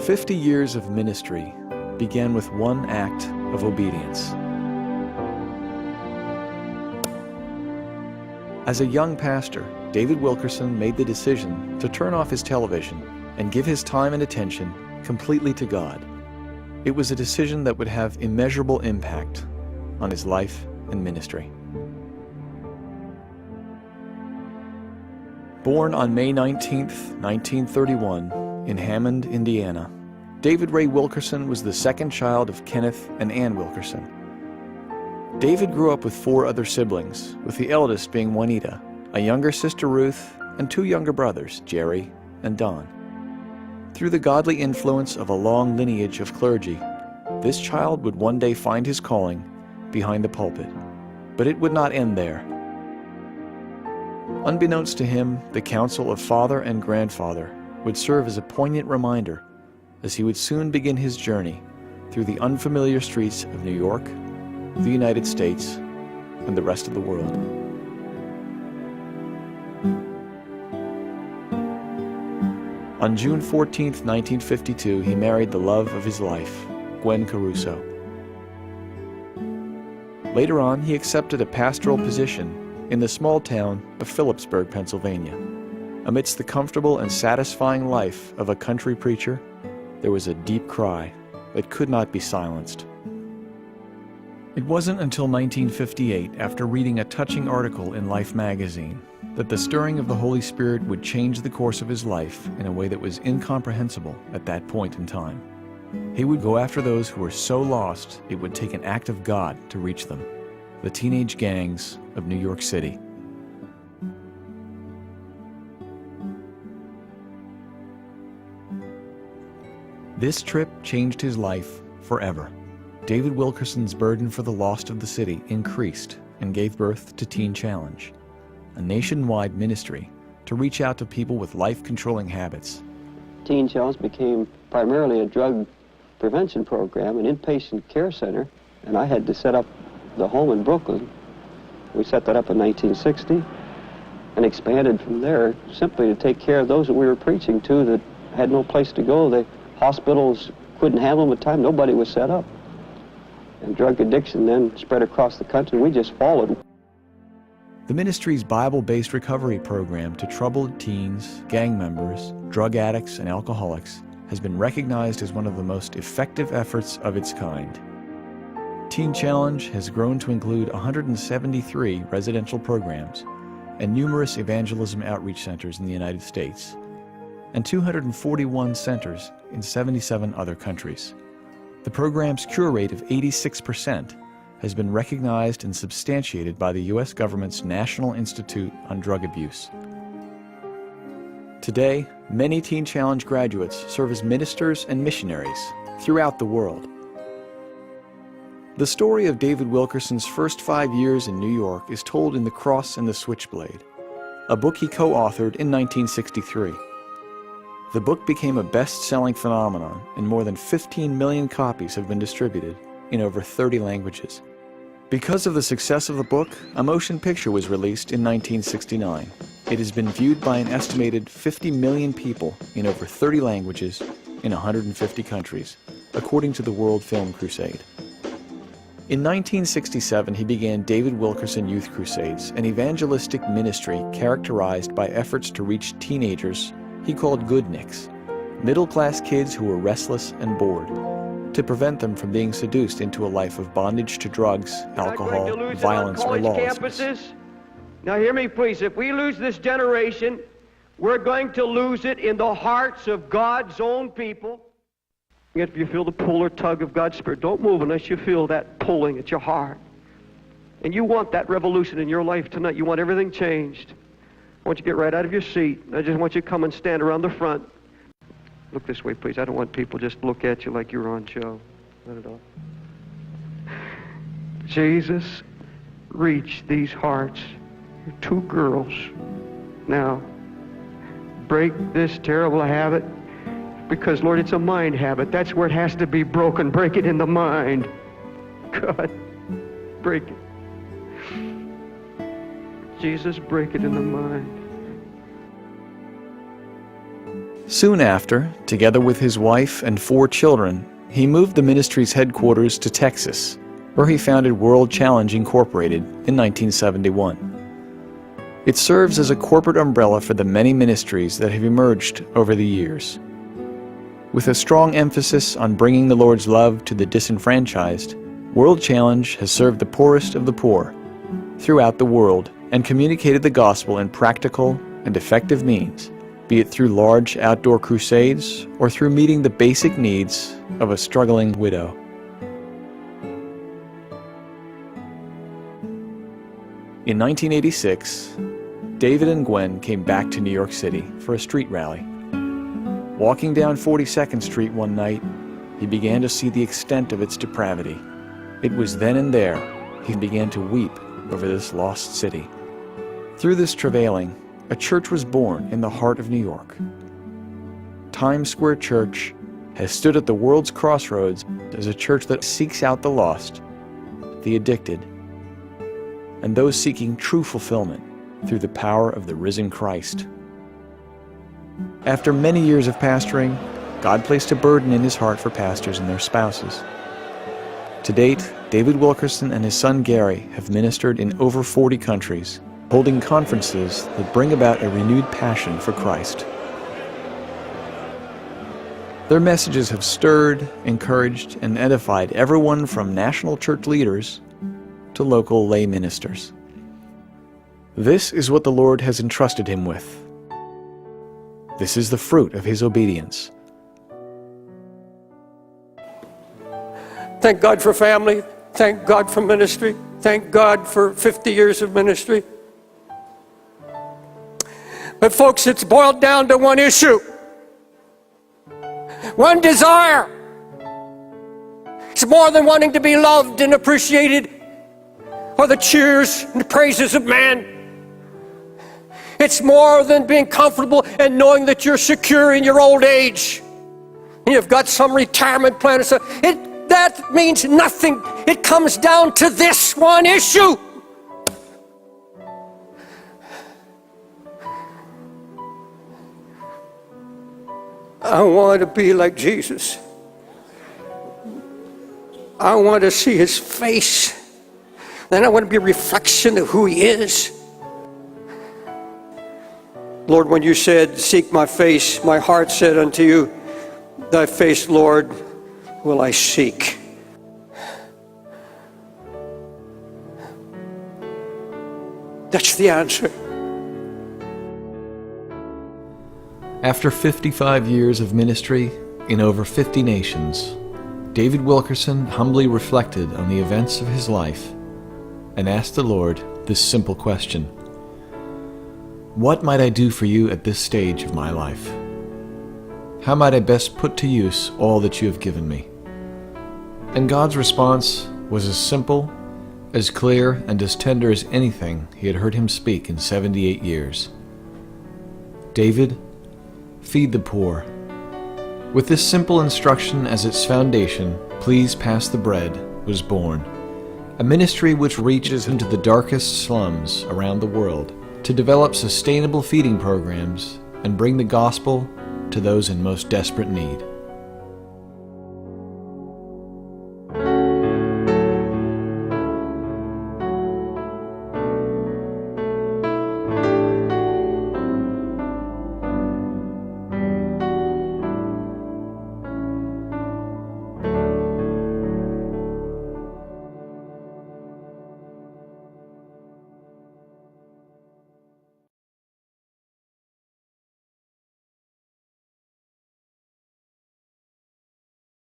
50 years of ministry began with one act of obedience. As a young pastor, David Wilkerson made the decision to turn off his television and give his time and attention completely to God. It was a decision that would have immeasurable impact on his life and ministry. Born on May 19, 1931, in Hammond, Indiana, David Ray Wilkerson was the second child of Kenneth and Ann Wilkerson. David grew up with 4 other siblings, with the eldest being Juanita, a younger sister Ruth, and 2 younger brothers, Jerry and Don. Through the godly influence of a long lineage of clergy, this child would one day find his calling behind the pulpit. But it would not end there. Unbeknownst to him, the counsel of father and grandfather would serve as a poignant reminder as he would soon begin his journey through the unfamiliar streets of New York, the United States, and the rest of the world. On June 14, 1952, he married the love of his life, Gwen Caruso. Later on, he accepted a pastoral position in the small town of Phillipsburg, Pennsylvania. Amidst the comfortable and satisfying life of a country preacher, there was a deep cry that could not be silenced. It wasn't until 1958, after reading a touching article in Life magazine, that the stirring of the Holy Spirit would change the course of his life in a way that was incomprehensible at that point in time. He would go after those who were so lost it would take an act of God to reach them, the teenage gangs of New York City. This trip changed his life forever. David Wilkerson's burden for the lost of the city increased and gave birth to Teen Challenge, a nationwide ministry to reach out to people with life-controlling habits. Teen Challenge became primarily a drug prevention program, an inpatient care center, and I had to set up the home in Brooklyn. We set that up in 1960 and expanded from there simply to take care of those that we were preaching to that had no place to go. The hospitals couldn't handle them at the time. Nobody was set up. And drug addiction then spread across the country. We just followed. The ministry's Bible-based recovery program to troubled teens, gang members, drug addicts, and alcoholics has been recognized as one of the most effective efforts of its kind. Teen Challenge has grown to include 173 residential programs and numerous evangelism outreach centers in the United States, and 241 centers in 77 other countries. The program's cure rate of 86% has been recognized and substantiated by the U.S. government's National Institute on Drug Abuse. Today, many Teen Challenge graduates serve as ministers and missionaries throughout the world. The story of David Wilkerson's first 5 years in New York is told in The Cross and the Switchblade, a book he co-authored in 1963. The book became a best-selling phenomenon, and more than 15 million copies have been distributed in over 30 languages. Because of the success of the book, a motion picture was released in 1969. It has been viewed by an estimated 50 million people in over 30 languages in 150 countries, according to the World Film Crusade. In 1967, he began David Wilkerson Youth Crusades, an evangelistic ministry characterized by efforts to reach teenagers he called goodniks, middle-class kids who were restless and bored, to prevent them from being seduced into a life of bondage to drugs, alcohol, violence, or lawlessness. Now hear me please, if we lose this generation, we're going to lose it in the hearts of God's own people. If you feel the pull or tug of God's Spirit, don't move unless you feel that pulling at your heart. And you want that revolution in your life tonight. You want everything changed. I want you to get right out of your seat. I just want you to come and stand around the front. Look this way, please. I don't want people just to look at you like you're on show. Not at all. Jesus, reach these hearts. You're 2 girls. Now, break this terrible habit, because, Lord, it's a mind habit. That's where it has to be broken. Break it in the mind. God, break it. Jesus, break it in the mind. Soon after, together with his wife and 4 children, he moved the ministry's headquarters to Texas, where he founded World Challenge Incorporated in 1971. It serves as a corporate umbrella for the many ministries that have emerged over the years. With a strong emphasis on bringing the Lord's love to the disenfranchised, World Challenge has served the poorest of the poor throughout the world and communicated the gospel in practical and effective means, be it through large outdoor crusades or through meeting the basic needs of a struggling widow. In 1986, David and Gwen came back to New York City for a street rally. Walking down 42nd Street one night, he began to see the extent of its depravity. It was then and there he began to weep over this lost city. Through this travailing, a church was born in the heart of New York. Times Square Church has stood at the world's crossroads as a church that seeks out the lost, the addicted, and those seeking true fulfillment through the power of the risen Christ. After many years of pastoring, God placed a burden in his heart for pastors and their spouses. To date, David Wilkerson and his son Gary have ministered in over 40 countries, holding conferences that bring about a renewed passion for Christ. Their messages have stirred, encouraged, and edified everyone from national church leaders to local lay ministers. This is what the Lord has entrusted him with. This is the fruit of his obedience. Thank God for family. Thank God for ministry. Thank God for 50 years of ministry. But folks, it's boiled down to one issue. One desire. It's more than wanting to be loved and appreciated or the cheers and the praises of man. It's more than being comfortable and knowing that you're secure in your old age. And you've got some retirement plan and stuff. That means nothing. It comes down to this one issue. I want to be like Jesus. I want to see his face. Then I want to be a reflection of who he is. Lord, when you said, seek my face, my heart said unto you, thy face, Lord, will I seek. That's the answer. After 55 years of ministry in over 50 nations, David Wilkerson humbly reflected on the events of his life and asked the Lord this simple question: what might I do for you at this stage of my life? How might I best put to use all that you have given me? And God's response was as simple, as clear, and as tender as anything he had heard him speak in 78 years. David, feed the poor. With this simple instruction as its foundation, Please Pass the Bread was born, a ministry which reaches into the darkest slums around the world to develop sustainable feeding programs and bring the gospel to those in most desperate need.